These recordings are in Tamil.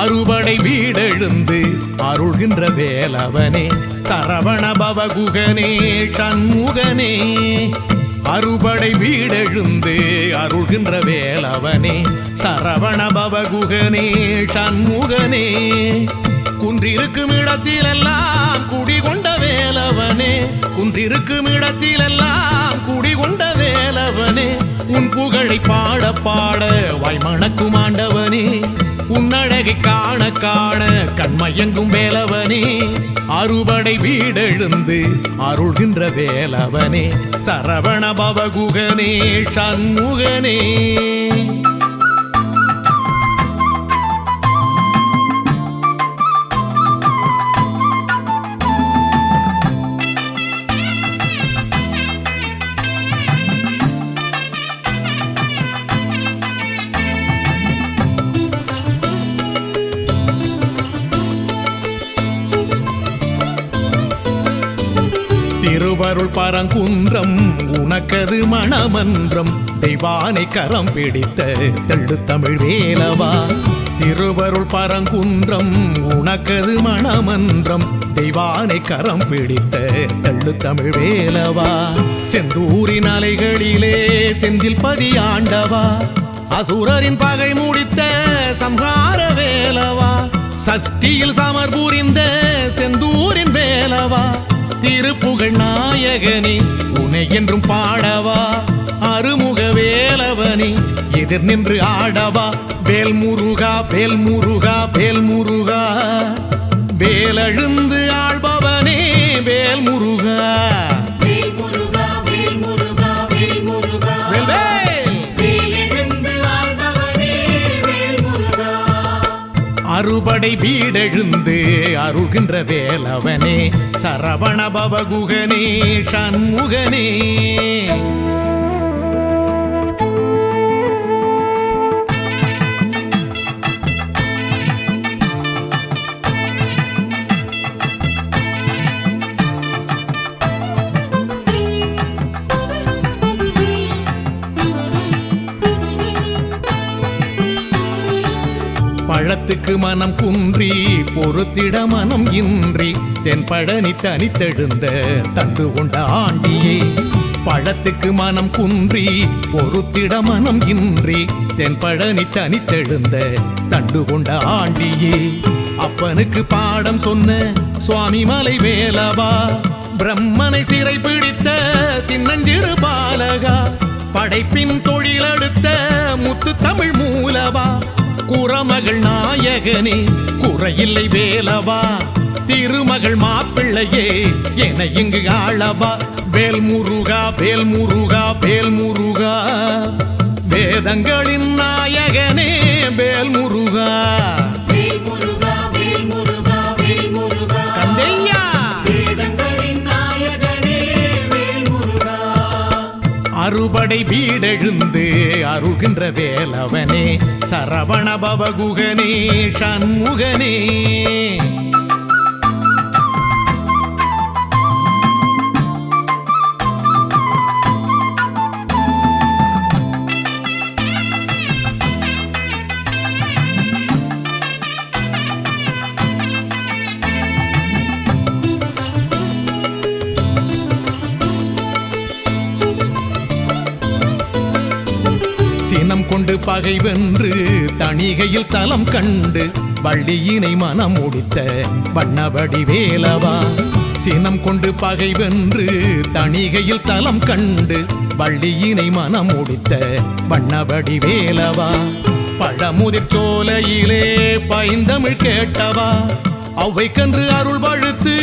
அறுபடை வீடெழுந்து அருள்கின்ற வேலவனே சரவண பவகுகனே சண்முகனே அறுபடை வீடெழுந்து அருள்கின்ற வேலவனே சரவண பவகுகனே சண்முகனே குன்றிருக்கும் இடத்திலெல்லாம் குடிகொண்ட வேலவனே குன்றிருக்கும் இடத்திலெல்லாம் குடிகொண்ட வேலவனே உன் புகழை பாட பாட வாய்மணக்கும் ஆண்டவனே உன்னழகை காண காண கண்மயங்கும் வேலவனே அறுபடை வீடெழுந்து அருள்கின்ற வேலவனே சரவண பவகுகனே சண்முகனே திருவருள் பரங்குன்றம் உனக்கது மணமன்றம் தெய்வானை கரம் பிடித்த தெள்ளு தமிழ் வேலவா திருவருள் பரங்குன்றம் உனக்கது மணமன்றம் தெய்வானை கரம் பிடித்த தெள்ளு தமிழ் வேலவா செந்தூரின் அலைகளிலே செந்தில் பதியாண்டவா அசுரரின் பகை முடித்த சம்சார வேலவா சஷ்டியில் சமர் புரிந்த செந்தூரின் வேலவா திருப்புகழ் நாயகனே உனை என்றும் பாடவா அருமுக வேலவனே எதிர் நின்று ஆடவா வேல் முருகா வேல் முருகா வேல் முருகா வேலழுந்து ஆள்பவனே வேல் முருகா அறுபடை வீடெழுந்து அருள்கின்ற வேலவனே சரவண பவகுகனே சண்முகனே பழத்துக்கு மனம் குன்றி பொறுத்திட மனம் இன்றி தென்பழனி தனித்தெழுந்த தண்டு கொண்ட ஆண்டியே பழத்துக்கு மனம் குன்றி பொறுத்திட மனம் இன்றி தென்பழனி தனித்தெழுந்த தண்டு கொண்ட ஆண்டியே அப்பனுக்கு பாடம் சொன்ன சுவாமி மலை வேலவா பிரம்மனை சிறை பிடித்த சின்னஞ்சிறு பாலகா படைப்பின் தொழிலெடுத்த முத்து தமிழ் மூலவா குறமகள் நாயகனே குறையில்லை வேலவா திருமகள் மாப்பிள்ளையே என இங்கு ஆளவா வேல் முருகா வேல் முருகா வேல் முருகா வேதங்களின் நாயகனே வேல் முருகா கந்தையா அறுபடை வீடெழுந்து அருள்கின்ற வேலவனே சரவண பவகுகனே சண்முகனே சினம் கொண்டு பகை வென்று தணிகையில் தலம் கண்டு வள்ளியினை மனம் முடித்த வண்ணபடி வேலவா சினம் கொண்டு பகை வென்று தணிகையில் தலம் கண்டு வள்ளியினை மனம் முடித்த வண்ணபடி வேலவா பழமுதிர் சோலையிலே பைந்தமிழ் கேட்டவா அவ்வைக்கன்று அருள் பழுத்து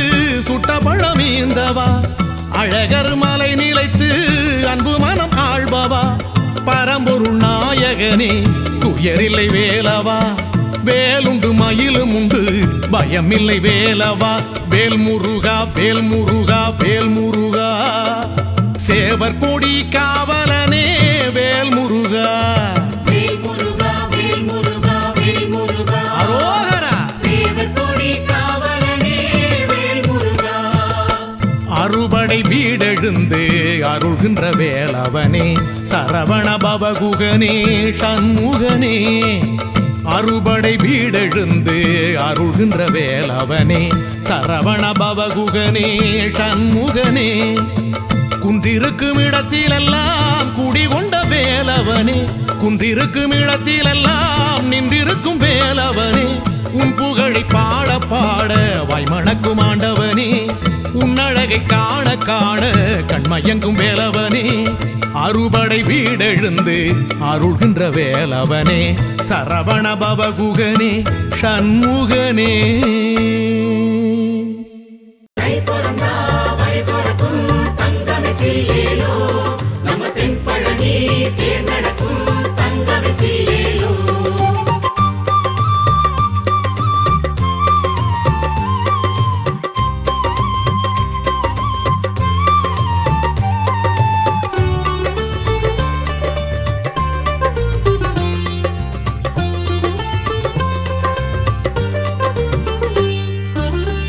சுட்ட பழமீந்தவா அழகர் மலை நிலைத்து அன்பு மனம் ஆள்பவா பரம்பொருள் நாயகனே துயரில்லை வேலவா வேலுண்டு மயிலும் உண்டு பயமில்லை வேலவா வேல் முருகா வேல் முருகா வேல் முருகா சேவர் கொடி காவலனே வேல் முருகா அரோகரா அறுபடை வீடெழுந்து அருள்கின்ற வேலவனே சரவண பவகுகனே சண்முகனே அறுபடை வீடெழுந்து அருள்கின்ற வேலவனே சரவண பவகுகனே சண்முகனே குன்றிருக்கும் இடத்திலெல்லாம் குடிகொண்ட வேலவனே குன்றிருக்கும் இடத்திலெல்லாம் நின்றிருக்கும் வேலவனே உன் புகழை பாட பாட வாய்மணக்கும் ஆண்டவனே உன் அழகை காண காண கண்மயங்கும் வேலவனே அறுபடை வீடெழுந்து அருள்கின்ற வேலவனே சரவண பவகுகனே சண்முகனே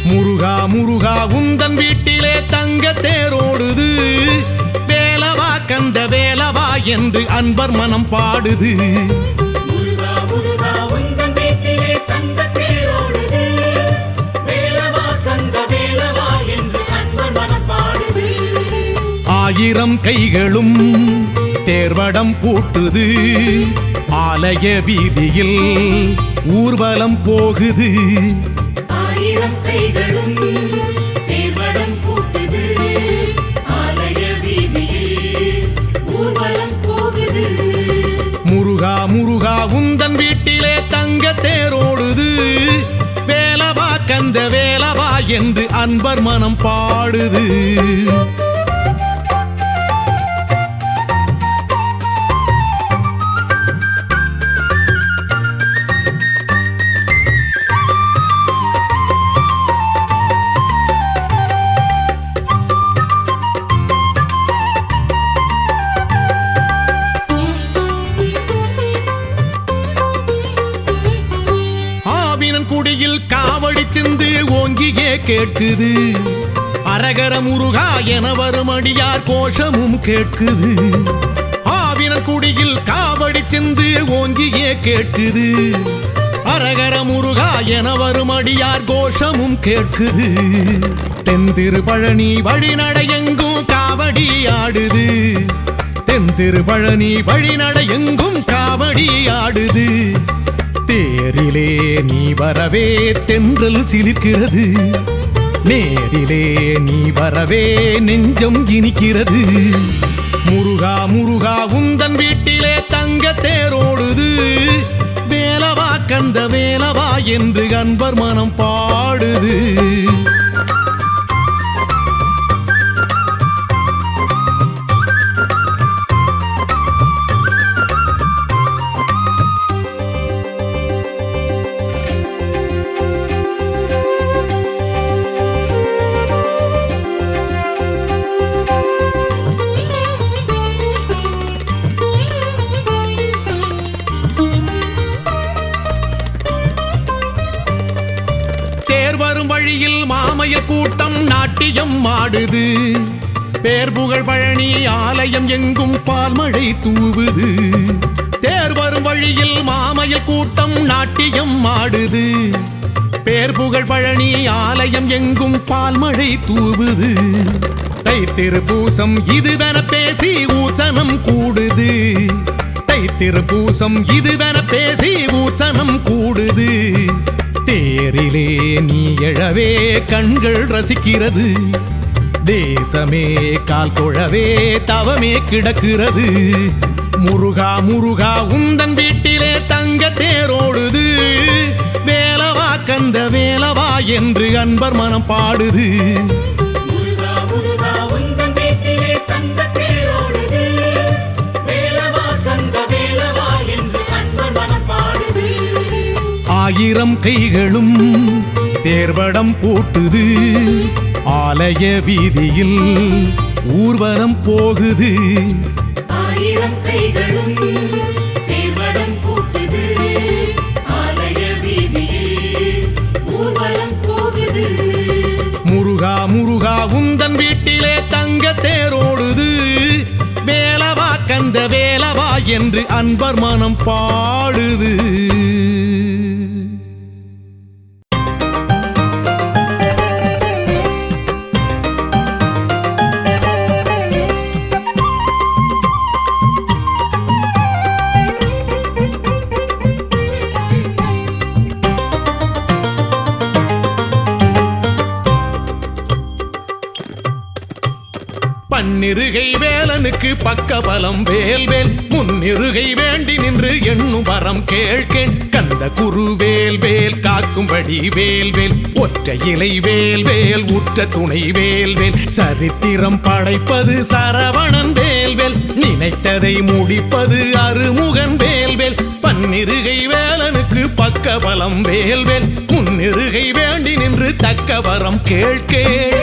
முருகா முருகா உந்தன் வீட்டிலே தங்க தேரோடுது வேலவா கந்த வேலவா என்று அன்பர் மனம் பாடுது ஆயிரம் கைகளும் தேர்வடம் பூட்டுது ஆலய வீதியில் ஊர்வலம் போகுது கைகளும் தேர்வடம் பூட்டுது ஆலய வீதியில் ஊர்வலம் போகுது முருகா முருகா உந்தன் வீட்டிலே தங்க தேரோடுது வேலவா கந்த வேலவா என்று அன்பர் மனம் பாடுது குடியில் காவடி சிந்து ஓங்கியே கேட்குது அரகர முருகா என வரும் அடியார் கோஷமும் கேட்குது ஆவினன் குடியில் காவடி சிந்து ஓங்கியே கேட்குது அரகர முருகா என வரும் அடியார் கோஷமும் கேட்குது தென் திருப்பழனி வழிநடையெங்கும் காவடி ஆடுது தென் திருப்பழனி வழிநடையெங்கும் காவடி ஆடுது தேரிலே நீ வரவே தென்றல் சிலிர்க்கிறது நேரிலே நீ வரவே நெஞ்சம் இனிக்கிறது முருகா முருகா உந்தன் வீட்டிலே தங்க தேரோடுது வேலவா கந்த வேலவா என்று அன்பர் மனம் பாடுது தேர் வரும் வழியில் மாமயில் கூட்டம் நாட்டியம் ஆடுது பேர் புகழ் பழனி ஆலயம் எங்கும் பால்மழை தூவுது தேர் வரும் வழியில் மாமயில் கூட்டம் நாட்டியம் ஆடுது பேர் புகழ் பழனி ஆலயம் எங்கும் பால்மழை தூவுது தை திருப்பூசம் இதுவென பேசி ஊசனம் கூடுது தை திருப்பூசம் இதுவென பேசி ஊசனம் கூடுது தேரிலே நீ எழவே கண்கள் ரசிக்கிறது தேசமே கால் தொழவே தவமே கிடக்கிறது முருகா முருகா உந்தன் வீட்டிலே தங்க தேரோடுது வேலவா கந்த வேலவா என்று அன்பர் மனம் பாடுது ஆயிரம் கைகளும் தேர்வடம் பூட்டுது ஆலய வீதியில் ஊர்வலம் போகுது ஆயிரம் கைகளும் தேர்வடம் பூட்டுது ஆலய வீதியில் ஊர்வலம் போகுது முருகா முருகா உந்தன் வீட்டிலே தங்க தேரோடுது வேலவா கந்த வேலவா என்று அன்பர் மனம் பாடுது. பன்னிருகை வேலனுக்கு பக்கபலம் வேல்வேல் முன்னிருகை வேண்டி நின்று எண்ணும் வரம் கேள்கேன். கந்த குரு வேல்வேல் காக்கும்படி வேல்வேல் ஒற்றை இலை வேல்வேல் உற்ற துணை வேல்வேல் சரித்திரம் படைப்பது சரவணன் வேல்வேல் நினைத்ததை முடிப்பது அருமுகன் வேல்வேல். பன்னிருகை வேலனுக்கு பக்கபலம் வேல்வேல் முன்னிருகை வேண்டி நின்று தக்க வரம் கேள்கேன்.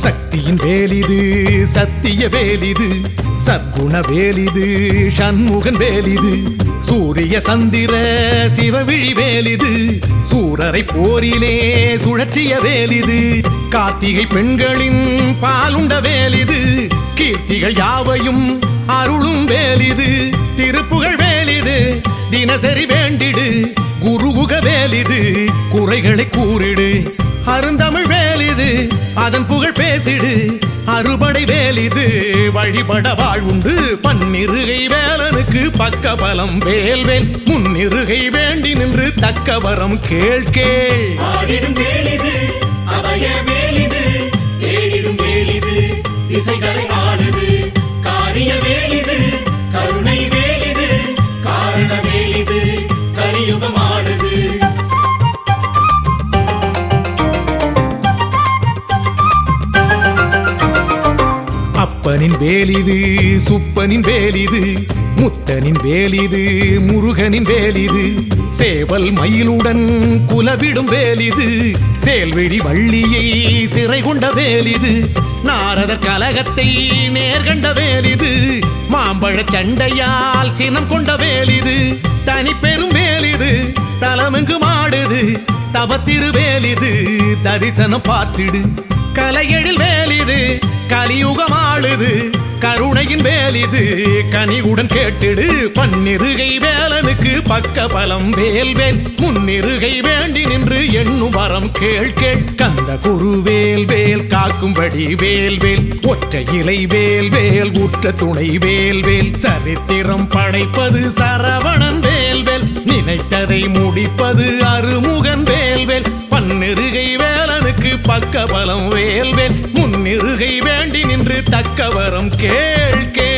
சக்தியின் வேலிது சத்திய வேலிது சற்குண வேலிது சண்முகன் வேலிது சூரிய சந்திர சிவவிழி வேலிது சூரரை போரிலே சுழற்றிய வேலிது கார்த்திகை பெண்களின் பாலுண்ட வேலிது கீர்த்திகள் யாவையும் அருளும் வேலிது திருப்புகழ் வேலிது தினசரி வேண்டிடு குருகுக வேலிது குறைகளை கூறிடு அருந்தமிழ் வேலிது அதன் புகழ் பேசிடு அறுபடை வேலிது வழிபட வாழ்வுண்டு. பன்னிருகை வேலனுக்கு பக்கபலம் வேல்வேல் முன்னிருகை வேண்டி நின்று தக்க வரம் கேள்கேள். ஆடிடும் வேலிது அபய வேலிது தேடிடும் வேலிது திசைகளை ஆளுது காரிய வேலிது கருணை வேலிது காரண வேலிது கலியுகம் ஆளுது. அப்பனின் வேலிது சுப்பனின் வேலிது முத்தனின் வேலிது முருகனின் வேலிது சேவல் மயிலுடன் குலவிடும் வேலிது சேல்விழி வள்ளியை சிறை கொண்ட வேலிது நாரதர் கலகத்தை நேர்கண்ட வேலிது மாம்பழ சண்டையால் சினம் கொண்ட வேலிது தனி பெரும் வேலிது தலமெங்கு மாடுது தவத்திரு வேலிது தரிசனம் பார்த்திடு கலையெழில் வேலிது கலியுகம் ஆளுது கருணையின் வேலிது கனிவுடன் கேட்டிடு. பன்னிருகை வேலனுக்கு பக்கபலம் வேல்வேல் முன்னிருகை வேண்டி நின்று எண்ணும் வரம் கேள்கேள். கந்த குரு வேல்வேல் காக்கும்படி வேல்வேல் ஒற்றை இலை வேல்வேல் உற்ற துணை வேல்வேல் சரித்திரம் படைப்பது சரவணன் வேல்வேல் நினைத்ததை முடிப்பது அருமுகன் வேல்வேல். பன்னிருகை வேலனுக்கு பக்கபலம் வேல்வேல் முன்னிருகை வேண்டி நின்று தக்க வரம் கேள்கேள்.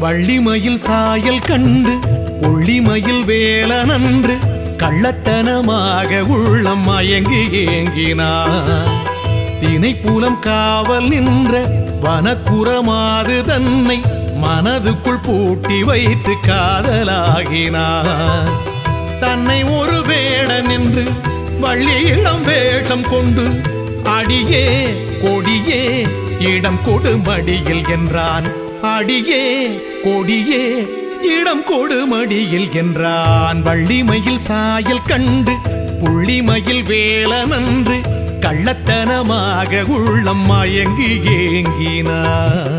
வள்ளிமயில் சாயல் கண்டு ஒள்ளிமயில் வேலனன்று கள்ளத்தனமாக உள்ளம் மயங்கி ஏங்கினார். தினைப்புலம் காவல் நின்ற வனக்குறமாது தன்னை மனதுக்குள் பூட்டி வைத்து காதலாகினார். தன்னை ஒரு வேடன் என்று வள்ளியிடம் வேஷம் கொண்டு அடியே கொடியே இடம் கொடுமடியில் என்றான். அடியே கொடியே இடம் கொடுமடியில் என்றான். வள்ளிமயில் சாயல் கண்டு புள்ளிமயில் வேலனன்று கள்ளத்தனமாக உள்ளம் மயங்கி ஏங்கினார்.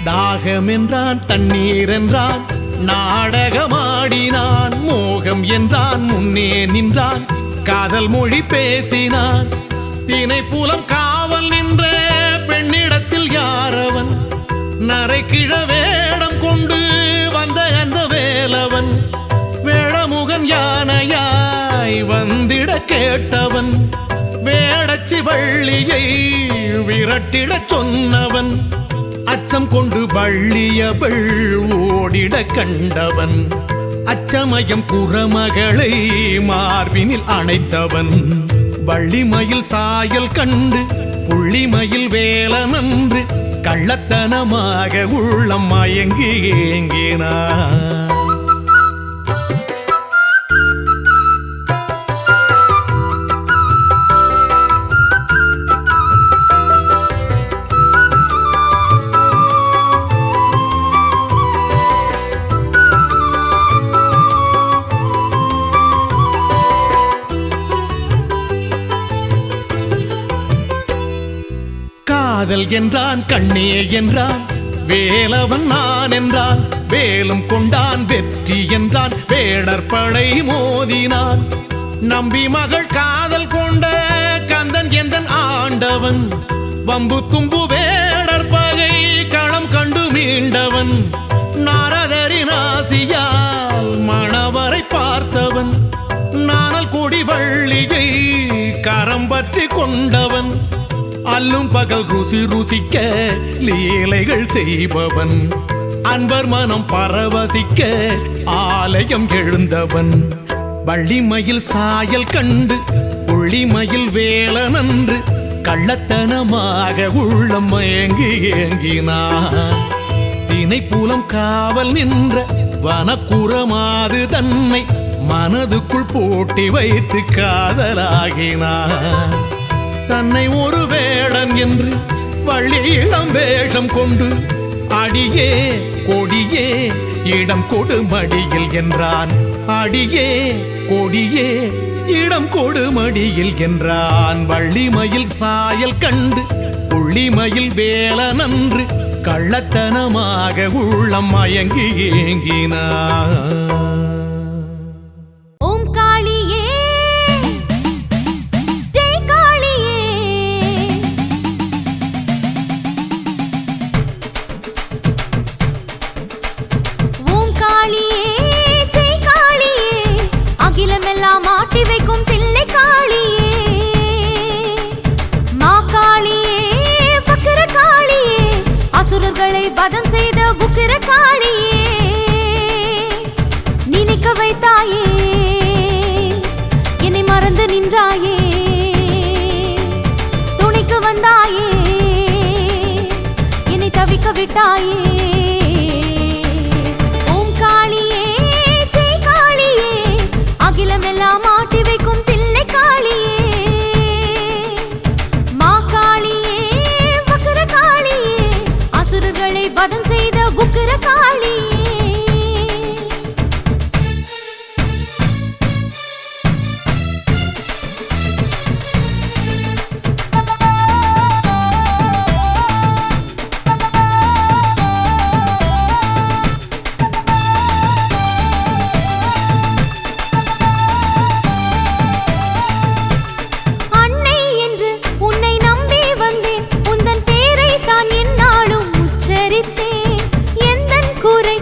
தாகம் என்றான், தண்ணீர் என்றான், நாடகமாடினான். மோகம் என்றான், முன்னே நின்றான், காதல் மொழி பேசினான். தினைப்புலம் காவல் நின்ற பெண்ணிடத்தில் யாரவன்? நரைக்கிழ வேடம் கொண்டு வந்த அந்த வேலவன். வேடமுகன் யானையாய் வந்திட கேட்டவன். வேடச்சி வள்ளியை விரட்டிடச் சொன்னவன். அச்சம் கொண்டு வள்ளியவள் ஓடிட கண்டவன். அச்சமயம் குறமகளை மார்பினில் அணைத்தவன். வள்ளிமயில் சாயல் கண்டு புள்ளிமயில் வேலனன்று கள்ளத்தனமாக உள்ளம் மயங்கி ஏங்கினான். காதல் என்றான், கண்ணே என்றான், வேலவன் நான் என்றான். வேலும் கொண்டான், வெற்றி என்றான், வேடர் படை மோதினான். நம்பி மகள் காதல் கொண்ட கந்தன் எந்தன் ஆண்டவன். வம்பு தும்பு வேடர் பகை களம் கண்டு மீண்டவன். நாரதரின் ஆசியால் மணவரை பார்த்தவன். நானல் கொடி வள்ளியை கரம் பற்றி கொண்டவன். அல்லும் பகல் ருசி ருசிக்க லீலைகள் செய்பவன். அன்பர் மனம் பரவசிக்க ஆலயம் எழுந்தவன். வள்ளிமயில் சாயல் கண்டு புள்ளிமயில் வேலனன்று கள்ளத்தனமாக உள்ளம் மயங்கி ஏங்கினான். தினைப்புலம் காவல் நின்ற வனக்குறமாது தன்னை மனதுக்குள் போட்டி வைத்து காதலாகினான். தன்னை ஒரு வேடன் என்று வள்ளி இளம் வேஷம் கொண்டு அடியே கொடியே இடம் கொடு மடியில் என்றான். அடியே கொடியே இடம் கொடு மடியில் என்றான். வள்ளிமயில் சாயல் கண்டு புள்ளிமயில் வேலனன்று கள்ளத்தனமாக உள்ளம் மயங்கி ஏங்கினான். மாட்டி வைக்கும் தில்லை காளியே, மா காளியே, பக்கர காளியே, அசுரர்களை வதம் செய்த புக்கிர காளியே. நினைக்க வைத்தாயே, என்னை மறந்து நின்றாயே, துணைக்கு வந்தாயே, என்னை தவிக்க விட்டாயே. அகிலமெல்லாம் ஆட்டி வைக்கும் தில்லை காளியே, மா காளியே, வக்கர காளியே, அசுரர்களை வதம் செய்த புக்கிர காளியே. குறை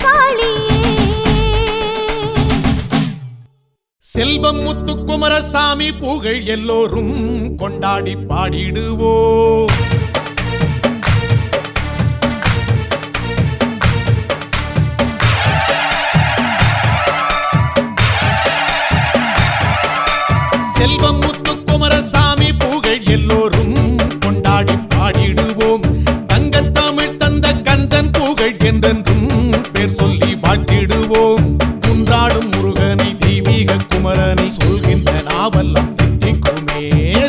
காளியே. செல்வம் முத்துக்குமரசாமி புகழ் எல்லோரும் கொண்டாடி பாடிடுவோம். செல்வம் முத்துக்குமரசாமி புகழ் எல்லோரும் கொண்டாடி பாடிடுவோம். தங்கத்தமிழ் தந்த கந்தன் புகழ் என்றென்றும் பேர் சொல்லி வாழ்த்திடுவோம். குன்றாடும் முருகனை தெய்வீக குமரனை சொல்கின்ற நாவெல்லாம் தித்திக்குமே.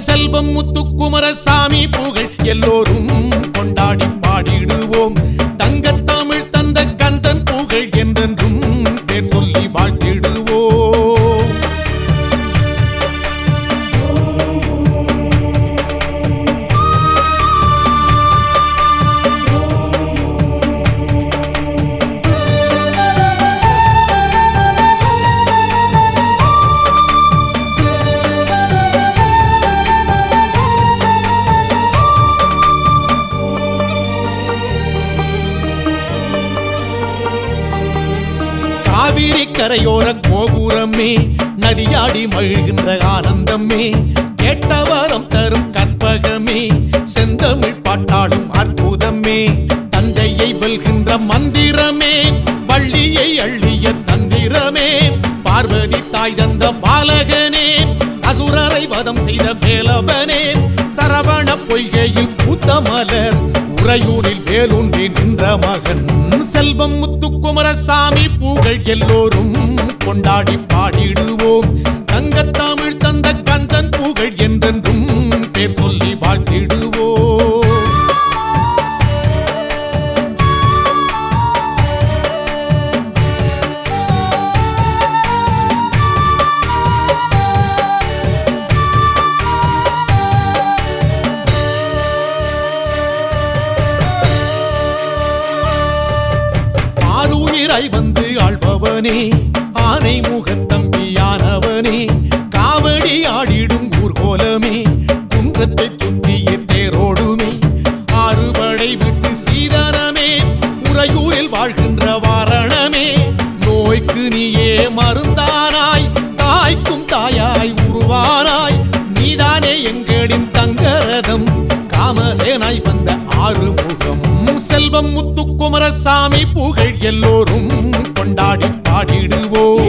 செல்வம் முத்துக்குமரசாமி புகழ் எல்லோரும் கொண்டாடி பாடிடுவோம். தங்கத்தமிழ் தந்த கந்தன் புகழ் என்றென்றும் பேர் சொல்லி வாழ்த்திடுவோம். காவிரி கரையோர கோபுரமே, நதியாடி மகிழ்கின்ற ஆனந்தமே, கேட்டவரம் தரும் கற்பகமே, செந்தமிழ் பாட்டாளும் அற்புதமே, தந்தையை வெல்கின்ற மந்திரமே, வள்ளியை அள்ளிய தந்திரமே, பார்வதி தாய் தந்த பாலகனே, அசுரரை வதம் செய்த வேலவனே, சரவண பொய்கையில் பூத்த மலர், உறையூரில் வேலூன்றி நின்ற மகன். செல்வம் முத்துக்குமரசாமி புகழ் எல்லோரும் கொண்டாடி பாடிடுவோம். தங்கத்தமிழ் தந்த கந்தன் புகழ் என்றென்றும் பேர் சொல்லி வாழ்த்திடுவோம். ஆருயிராய் வந்து ஆள்பவனே, ஆனை முகத்தம்பியானவனே, காவடி ஆடிடும் ஊர்கோலமே, குன்றத்தை சுற்றிய தேரோடுமே, ஆறுபடை விட்டு சீதனமே, உறையூரில் வாழ்கின்ற வாரணமே, நோய்க்கு நீயே மருந்தானாய், தாய்க்கும் தாயாய் உருவானாய், நீதானே எங்களின் தங்கரதம், காமதேனாய் வந்த ஆறுமுகம். செல்வம் முத்துக்குமரசாமி புகழ் எல்லோரும் கொண்டாடி பாடிடுவோம்.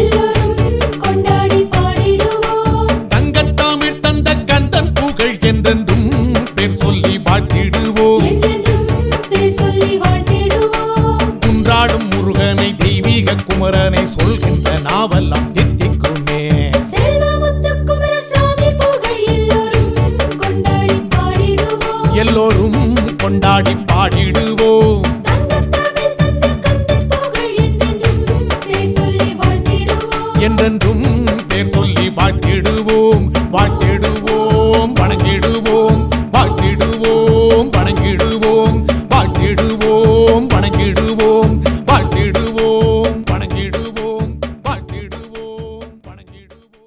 தங்கத்தமிழ் தந்த கந்தன் புகழ் என்றென்றும் பேர் சொல்லி வாழ்த்திடுவோம். குன்றாடும் முருகனை தெய்வீக குமரனை சொல்கின்ற நாவெல்லாம் தித்திக்குமே. எல்லோரும் கொண்டாடி பாடிடுவோம். என்றென்றும் பேர் சொல்லி வாழ்த்திடுவோம். வாழ்த்திடுவோம், வணங்கிடுவோம், வாழ்த்திடுவோம், வணங்கிடுவோம், வாழ்த்திடுவோம், வணங்கிடுவோம், வாழ்த்திடுவோம், வணங்கிடுவோம், வாழ்த்திடுவோம், வணங்கிடுவோம்.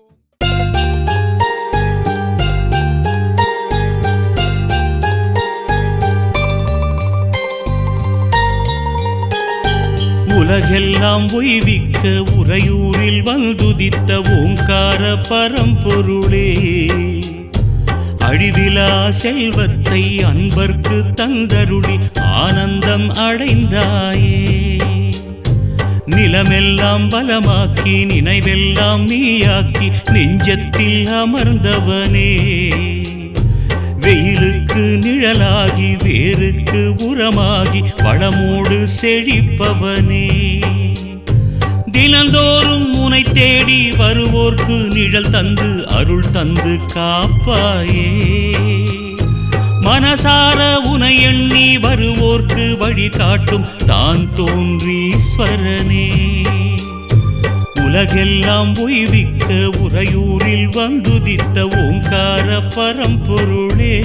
உலகெல்லாம் உய்விக்க உறையூரில் வந்துதித்த ஓங்கார பரம்பொருளே, அழிவிலா செல்வத்தை அன்பர்க்கு தந்தருளி ஆனந்தம் அடைந்தாயே. நிலமெல்லாம் பலமாக்கி நினைவெல்லாம் நீயாக்கி நெஞ்சத்தில் அமர்ந்தவனே, வெயிலுக்கு நிழலாகி வேருக்கு உரமாகி வளமோடு செழிப்பவனே, தினந்தோறும் உனை தேடி வருவோர்க்கு நிழல் தந்து அருள் தந்து காப்பாயே. மனசார உனை எண்ணி வருவோர்க்கு வழி காட்டும் தான் தோன்றீஸ்வரனே, உலகெல்லாம் உய்விக்க உறையூரில் வந்துதித்த ஓங்கார பரம்பொருளே,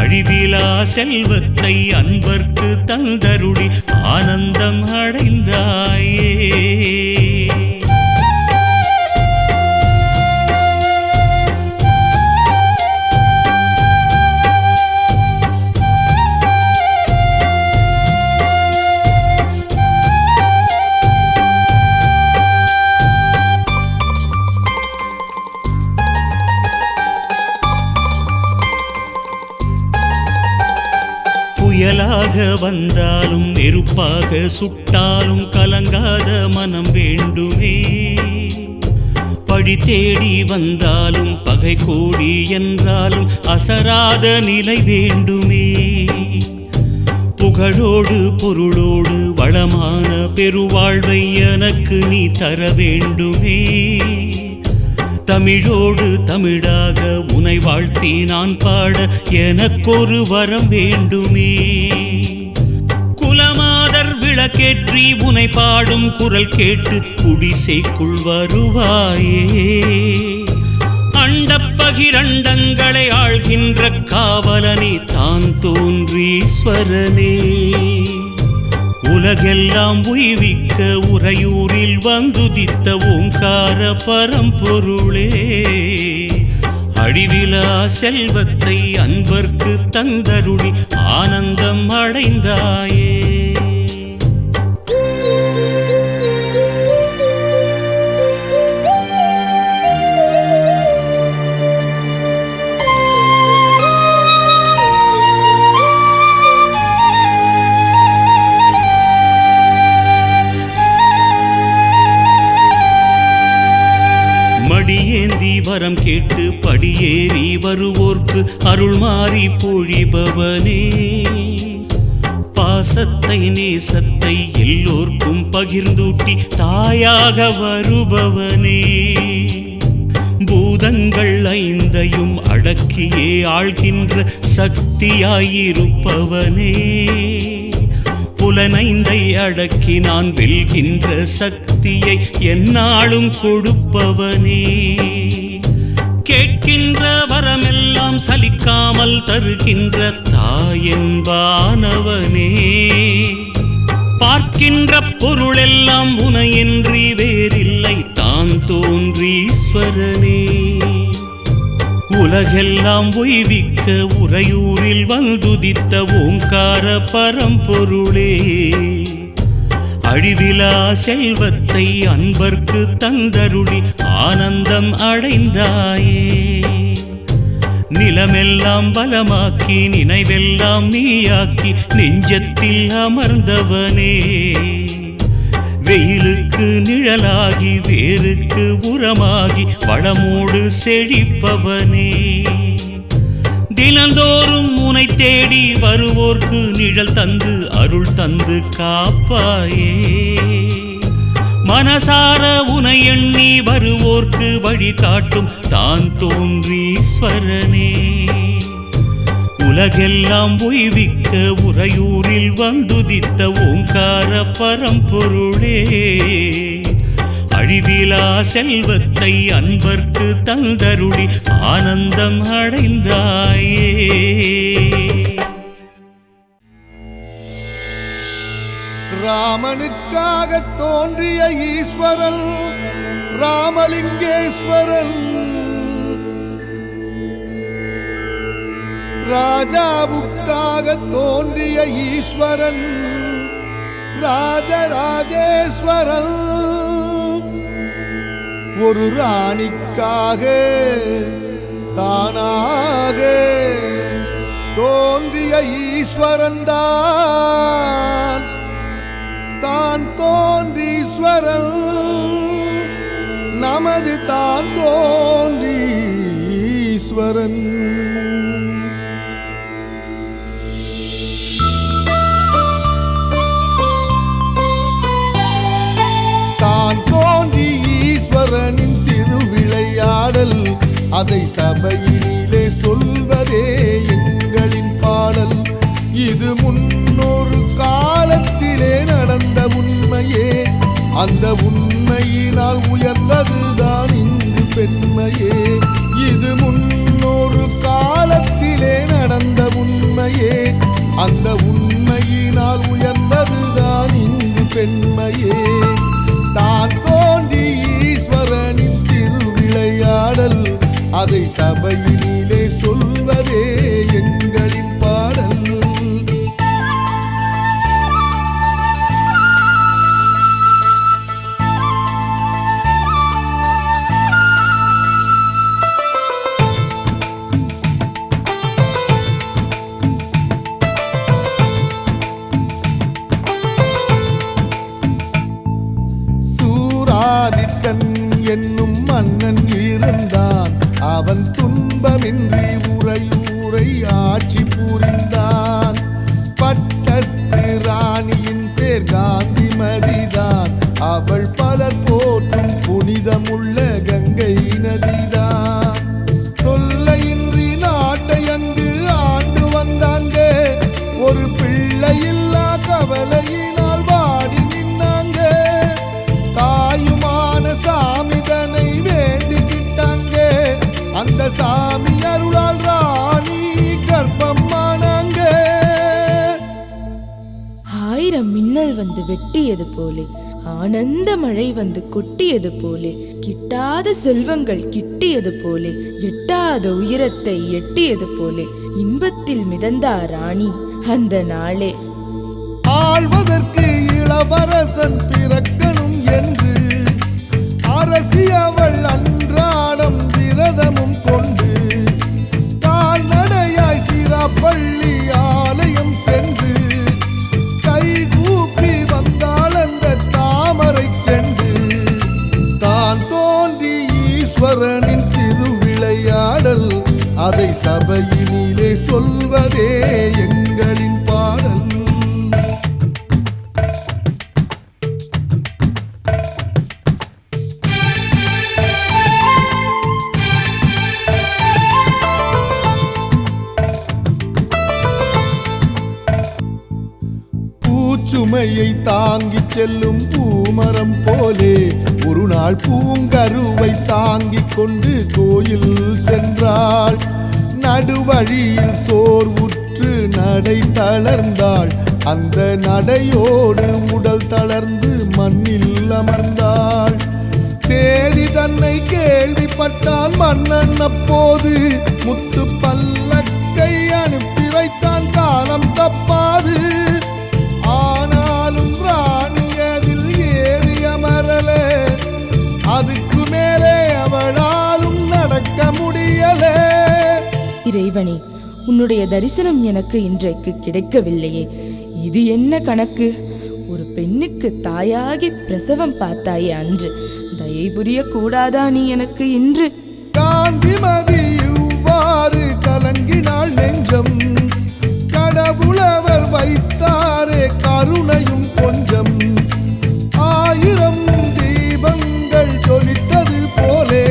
அழிவிலா செல்வத்தை அன்பர்க்கு தந்தருளி ஆனந்தம் அடைந்தாயே. வந்தாலும் நெருப்பாக சுட்டாலும் கலங்காத மனம் வேண்டுமே. படி தேடி வந்தாலும் பகை கோடி என்றாலும் அசராத நிலை வேண்டுமே. புகழோடு பொருளோடு வளமான பெருவாழ்வை எனக்கு நீ தர வேண்டுமே. தமிழோடு தமிழாக உனை வாழ்த்தி நான் பாட எனக்கொரு வரம் வேண்டுமே. குலமாதர் விளக்கேற்றி உனை பாடும் குரல் கேட்டு குடிசைக்குள் வருவாயே. அண்டப்பகிரண்டங்களை ஆள்கின்ற காவலனே தான் தோன்றீஸ்வரனே. உலகெல்லாம் உய்விக்க உறையூரில் வந்துதித்த ஓங்கார பரம்பொருளே. அழிவிலா செல்வத்தை அன்பர்க்கு தந்தருளி ஆனந்தம் அடைந்தாயே. மடியேந்தி வரம் கேட்டு படியேறி வருவோர்க்கு அருள் மாறி பொழிபவனே. பாசத்தை நேசத்தை எல்லோர்க்கும் பகிர்ந்தூட்டி தாயாக வருபவனே. பூதங்கள் ஐந்தையும் அடக்கியே ஆள்கின்ற சக்தியாயிருப்பவனே. புலனைந்தை அடக்கி நான் வெல்கின்ற சக்தியை எந்நாளும் கொடுப்பவனே. கேட்கின்ற வரமெல்லாம் சலிக்காமல் தருகின்ற தாயென்பானவனே. பார்க்கின்ற பொருளெல்லாம் உனையின்றி வேறில்லை தான் தோன்றீஸ்வரனே. உலகெல்லாம் உய்விக்க உறையூரில் வந்துதித்த ஓங்கார பரம்பொருளே. அழிவிலா செல்வத்தை அன்பர்க்கு தந்தருளி ஆனந்தம் அடைந்தாயே. நிலமெல்லாம் பலமாக்கி நினைவெல்லாம் நீயாக்கி நெஞ்சத்தில் அமர்ந்தவனே. வெயிலுக்கு நிழலாகி வேருக்கு உரமாகி வளமோடு செழிப்பவனே. தினந்தோறும் உனை தேடி வருவோர்க்கு நிழல் தந்து அருள் தந்து காப்பாயே. மனசார உனை எண்ணி வருவோர்க்கு வழிகாட்டும் தான் தோன்றீஸ்வரனே. உலகெல்லாம் உய்விக்க உறையூரில் வந்துதித்த ஓங்கார பரம்பொருளே. அழிவிலா செல்வத்தை அன்பர்க்கு தந்தருளி ஆனந்தம் அடைந்தாயே. ராமனுக்காக தோன்றிய ஈஸ்வரன் ராமலிங்கேஸ்வரன். ராஜாவுக்காக தோன்றிய ஈஸ்வரன் ராஜராஜேஸ்வரன். ஒரு ராணிக்காக தானாக தோன்றிய ஈஸ்வரன் தான் தோன்றீஸ்வரன். நமது தான் தோன்றீஸ்வரன். தான் தோன்றி ஈஸ்வரனின் திருவிளையாடல் அதை சபையினிலே சொல்வதே எங்களின் பாடல். இது முன்னொரு காலத்திலே நடந்த உண்மையே. அந்த உண்மையினால் உயர்ந்ததுதான் இங்கு பெண்மையே. இது முன்னொரு காலத்திலே நடந்த உண்மையே. அந்த உண்மையினால் உயர்ந்ததுதான் இங்கு பெண்மையே. தான் தோன்றி ஈஸ்வரனின் திருவிளையாடல் அதை சபையினிலே சொல்வதே எங்களின் பாடல். அவன் துன்பமின்றி உரையூரை ஆட்சி புரிந்தான். பட்டத்து ராணியின் பேர் காந்திமதிதான். அவள் பலர் போற்றும் புனிதமுள்ள கங்கை நதிதான். தொல்லையின்றி நாட்டை அங்கு ஆண்டு வந்தாங்க. ஒரு பிள்ளை இல்லா கவலையினால் வாடி நின்னாங்க. தாயுமான சாமிதனை வேண்டிக்கிட்டாங்க. அந்த சாமி அருளால் ராணி கர்ப்பமானாங்க. ஆயிரம் மின்னல் வந்து வெட்டியது போலே, ஆனந்த மழை வந்து கொட்டியது போலே, கிட்டாத செல்வங்கள் கிட்டியது போலே, எட்டாத உயரத்தை எட்டியது போலே, இன்பத்தில் மிதந்தார் ராணி அந்த நாளே. ஆள்வதற்கு இளவரசன் பிறக்கணும் என்று அரசி அவள் அன்றாடம் விரதமும் கொண்டு கால்நடையாய் சிராப்பள்ளி ஆலயம் சென்று கைகூப்பி வந்தாள் அந்த தாமரை சென்று. தான் தோன்றி ஈஸ்வரனின் திருவிளையாடல் அதை சபையினிலே சொல்வதே எங்களின் பாடல். பூச்சுமையை தாங்கிச் செல்லும் பூமரம் போலே ஒரு நாள் பூங்கருவை தாங்கிக் கொண்டு கோயில் சென்றாள். நடுவழியில் சோர்வுற்று நடை தளர்ந்தாள். அந்த நடையோடு உடல் தளர்ந்து மண்ணில் அமர்ந்தாள். சேதி தன்னை கேள்விப்பட்டான் மன்னன். அப்போது முத்து பல்லக்கை அனுப்பி வைத்தான் காலம் தப்பாது. ஆனாலும் ராணி அதில் ஏறி அமரல. அதுக்கு மேலே அவளாலும் நடக்க முடியல. இறைவனே, உன்னுடைய தரிசனம் எனக்கு இன்றைக்கு கிடைக்கவில்லையே. இது என்ன கணக்கு? ஒரு பெண்ணுக்கு தாயாகி பிரசவம் பார்த்தாயே அன்று, தயை புரிய கூடாதா நீ எனக்கு இன்று? காந்திமதி இவ்வாறு கலங்கினாள் நெஞ்சம். கடவுளவர் வைத்தாரே கருணையும் கொஞ்சம். ஆயிரம் தீபங்கள் ஜொலித்தது போலே,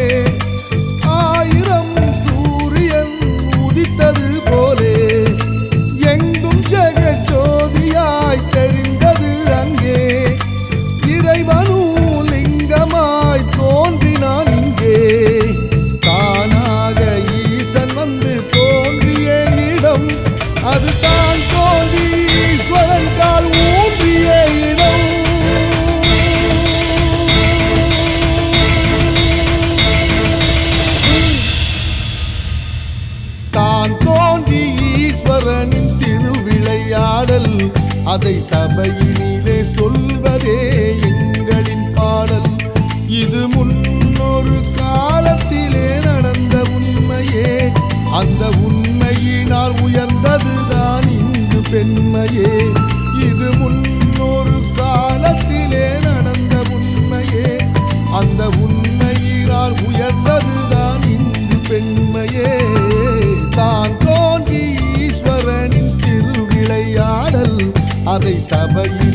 ஆயிரம் சூரியன் உதித்தது போலே, எங்கும் ஜெகஜோதியாய் தெரிந்தது அங்கே. இறைவனும் லிங்கமாய் தோன்றினான் இங்கே. தானாக ஈசன் வந்து தோன்றிய இடம் அது தான் தோன்றி ஈஸ்வரன் கால் ஊன்றிய இடம். தான் தோன்றி ஈஸ்வரனின் திருவிளையாடல் அதை சபையினிலே சொல்வதே எங்களின் பாடல். இது முன்னொரு காலத்திலே நடந்த உண்மையே. அந்த உண்மையினால் உயர்ந்ததுதான் இன்று பெண்மையே. இது முன்னொரு காலத்திலே நடந்த உண்மையே. அந்த உண்மையினால் உயர்ந்ததுதான் இன்று பெண்மையே. தான் தோன்றி ஈஸ்வரனின் திருவிளையாடல் அதை சபையில்